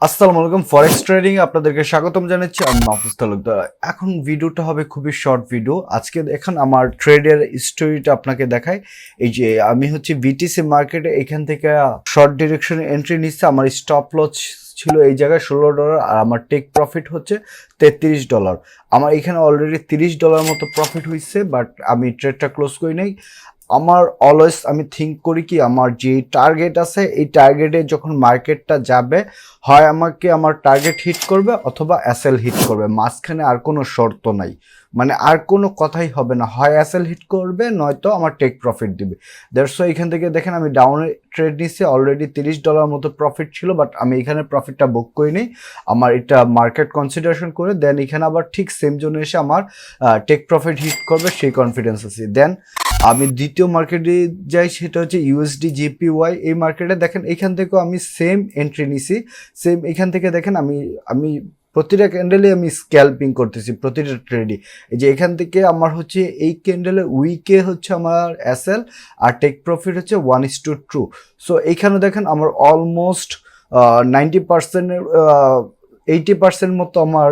আসসালামু আলাইকুম, forex trading আপনাদেরকে স্বাগতম জানাচ্ছি। আমি মাহফুজ তালুকদার। এখন ভিডিওটা হবে খুবই শর্ট ভিডিও। আজকে এখন আমার ট্রেডের স্টোরিটা আপনাকে দেখাই। এই যে আমি হচ্ছে বিটিসি মার্কেটে এখান থেকে শর্ট ডিরেকশনে এন্ট্রি নিচ্ছে। আমার স্টপ লস ছিল এই জায়গায় $16 আর আমার টেক প্রফিট হচ্ছে $33। আমার এখানে অলরেডি $30 মতো প্রফিট হয়েছে, বাট আমি ট্রেডটা ক্লোজ করি নাই। আমার অলওয়েজ আমি থিঙ্ক করি কি, আমার যে টার্গেট আছে এই টার্গেটে যখন মার্কেটটা যাবে, হয় আমাকে আমার টার্গেট হিট করবে অথবা অ্যাসেল হিট করবে, মাঝখানে আর কোনো শর্ত নাই। মানে আর কোনো কথাই হবে না, হয় অ্যাসেল হিট করবে নয়তো আমার টেক প্রফিট দিবে। দ্যাটস ওয়াই এখান থেকে দেখেন আমি ডাউনে ট্রেড নিচ্ছি, অলরেডি $30 মতো প্রফিট ছিল, বাট আমি এখানে প্রফিটটা বুক করি নিই। আমার এটা মার্কেট কনসিডারেশন করে দেন এখানে আবার ঠিক সেম জোনে এসে আমার টেক প্রফিট হিট করবে সেই কনফিডেন্স আছে। দেন আমি দ্বিতীয় মার্কেটে যাই, সেটা হচ্ছে ইউএসডি জিপিওয়াই। এই মার্কেটে দেখেন এখান থেকেও আমি সেম এন্ট্রি নিছি, সেম এখান থেকে দেখেন আমি প্রতিটা ক্যান্ডেলে আমি স্ক্যাল্পিং করতেছি, প্রতিটা ট্রেডই। এই যে এখান থেকে আমার হচ্ছে এই ক্যান্ডেলের উইকে হচ্ছে আমার এসএল আর টেক প্রফিট হচ্ছে 1:2। সো এইখানে দেখেন আমার অলমোস্ট 90%-এর 80% মতো আমার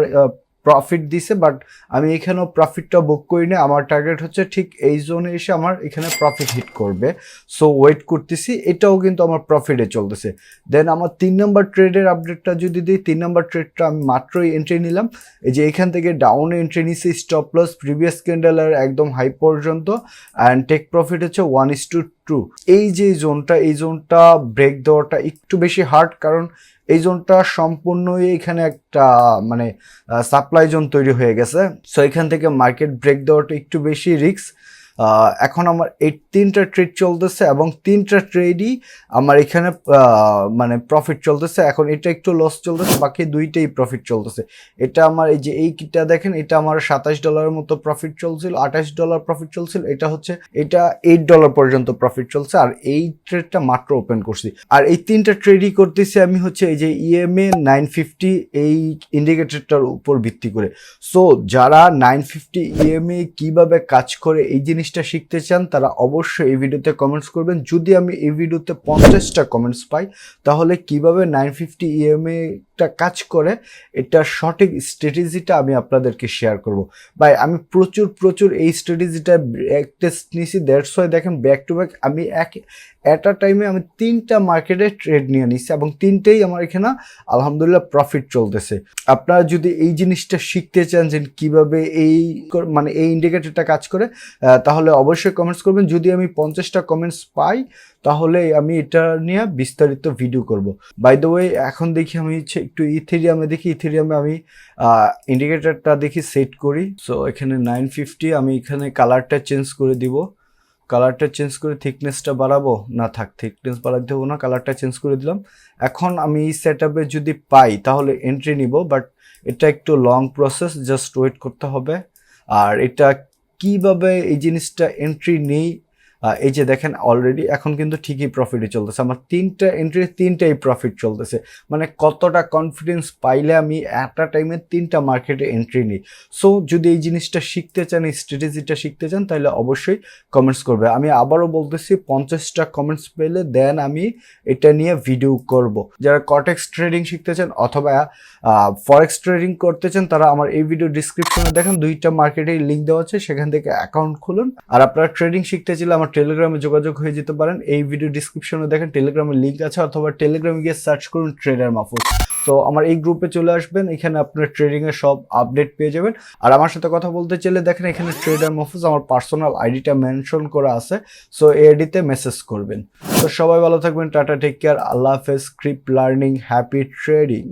প্রফিট দিছে, বাট আমি এখানেও প্রফিটটা বুক করি না। আমার টার্গেট হচ্ছে ঠিক এই জোনে এসে আমার এখানে প্রফিট হিট করবে। সো ওয়েট করতেছি, এটাও কিন্তু আমার প্রফিটে চলতেছে। দেন আমার 3 নম্বর ট্রেডের আপডেটটা যদি দিই, 3 নম্বর ট্রেডটা আমি মাত্রই এন্ট্রি নিলাম। এই যে এখান থেকে ডাউনে এন্ট্রি নিছি, স্টপ লস প্রিভিয়াস ক্যান্ডেলের একদম হাই পর্যন্ত, অ্যান্ড টেক প্রফিট হচ্ছে 1:2। এই যে এই জোনটা ব্রেক দেওয়াটা একটু বেশি হার্ড, কারণ এই জোনটা সম্পূর্ণই এখানে একটা মানে সাপ্লাই জোন তৈরি হয়ে গেছে। সো এখান থেকে মার্কেট ব্রেক দেওয়াটা একটু বেশি রিস্ক। এখন আমার এই 3টা ট্রেড চলতেছে এবং 3টা ট্রেডই আমার এখানে মানে প্রফিট চলতেছে। এখন এটা একটু লস চলতেছে, বাকি 2টাই প্রফিট চলতেছে। এটা আমার এই যে এইটা দেখেন, এটা আমার $27 মতো প্রফিট চলছিল, $28 প্রফিট চলছিল। এটা হচ্ছে এটা $8 পর্যন্ত প্রফিট চলছে, আর এই ট্রেডটা মাত্র ওপেন করছি। আর এই 3টা ট্রেডই করতেছি আমি হচ্ছে এই যে EMA 950 এই ইন্ডিকেটরটার উপর ভিত্তি করে। সো যারা 950 EMA কিভাবে কাজ করে এই জিনিসটা শিখতে চান, তারা অবশ্যই এই ভিডিওতে কমেন্টস করবেন। যদি আমি এই ভিডিওতে 50টা কমেন্টস পাই, তাহলে কিভাবে 950 EMA টা কাজ করে এটা সঠিক স্ট্র্যাটেজিটা আমি আপনাদেরকে শেয়ার করব। ভাই আমি প্রচুর এই স্ট্র্যাটেজিটা টেস্ট নিয়েছি। দ্যাটস ওয়াই দেখেন ব্যাক টু ব্যাক আমি অ্যাট আ টাইমে আমি 3টা মার্কেটে ট্রেড নিয়ে নিচ্ছি এবং 3টেই আমার এখানে আলহামদুলিল্লাহ প্রফিট চলতেছে। আপনারা যদি এই জিনিসটা শিখতে চান যে কিভাবে এই মানে এই ইন্ডিকেটরটা কাজ করে, তাহলে অবশ্যই কমেন্টস করবেন। যদি আমি 50টা কমেন্টস পাই, তাহলে আমি এটা নিয়ে বিস্তারিত ভিডিও করব। বাই দ্য ওয়ে এখন দেখি আমি একটু ইথেরিয়ামে আমি ইন্ডিকেটরটা দেখি সেট করি। সো এখানে 950, আমি এখানে কালারটা চেঞ্জ করে দিব। কালারটা চেঞ্জ করে থিকনেসটা বাড়াবো না, থাক থিকনেস বাড়াতে দেবো না, কালারটা চেঞ্জ করে দিলাম। এখন আমি এই সেট আপে যদি পাই তাহলে এন্ট্রি নিব, বাট এটা একটু লং প্রসেস, জাস্ট ওয়েট করতে হবে। আর এটা কিভাবে এই জিনিসটা এন্ট্রি নেই, এই যে দেখেন অলরেডি এখন কিন্তু ঠিকই প্রফিটে চলতেছে। আমার 3টা এন্ট্রি 3টাই প্রফিট চলতেছে। মানে কতটা কনফিডেন্স পাইলে আমি একটা টাইমে 3টা মার্কেটে এন্ট্রি নিই। সো যদি এই জিনিসটা শিখতে চান, এই স্ট্র্যাটেজিটা শিখতে চান, তাহলে অবশ্যই কমেন্টস করবে। আমি আবারও বলতেছি 50টা কমেন্টস পেলে দেন আমি এটা নিয়ে ভিডিও করব। যারা কটেক্স ট্রেডিং শিখতে চান অথবা ফরেক্স ট্রেডিং করতে চান, তারা আমার এই ভিডিও ডিসক্রিপশনে দেখেন 2টা মার্কেটের লিঙ্ক দেওয়া আছে, সেখান থেকে অ্যাকাউন্ট খুলুন। আর আপনারা ট্রেডিং শিখতে চাইলে আমার টেলিগ্রামে যোগাযোগ হয়ে যেতে পারেন। এই ভিডিও ডিসক্রিপশনে দেখেন টেলিগ্রামের লিঙ্ক আছে, অথবা টেলিগ্রামে গিয়ে সার্চ করুন ট্রেডার মাহফুজ। তো আমার এই গ্রুপে চলে আসবেন, এখানে আপনার ট্রেডিং এর সব আপডেট পেয়ে যাবেন। আর আমার সাথে কথা বলতে চাইলে দেখেন এখানে ট্রেডার মাহফুজ আমার পার্সোনাল আইডিটা মেনশন করা আছে। সো এই আইডিতে মেসেজ করবেন। তো সবাই ভালো থাকবেন, টাটা, টেক কেয়ার, আল্লাহ হাফেজ, কিপ লার্নিং, হ্যাপি ট্রেডিং।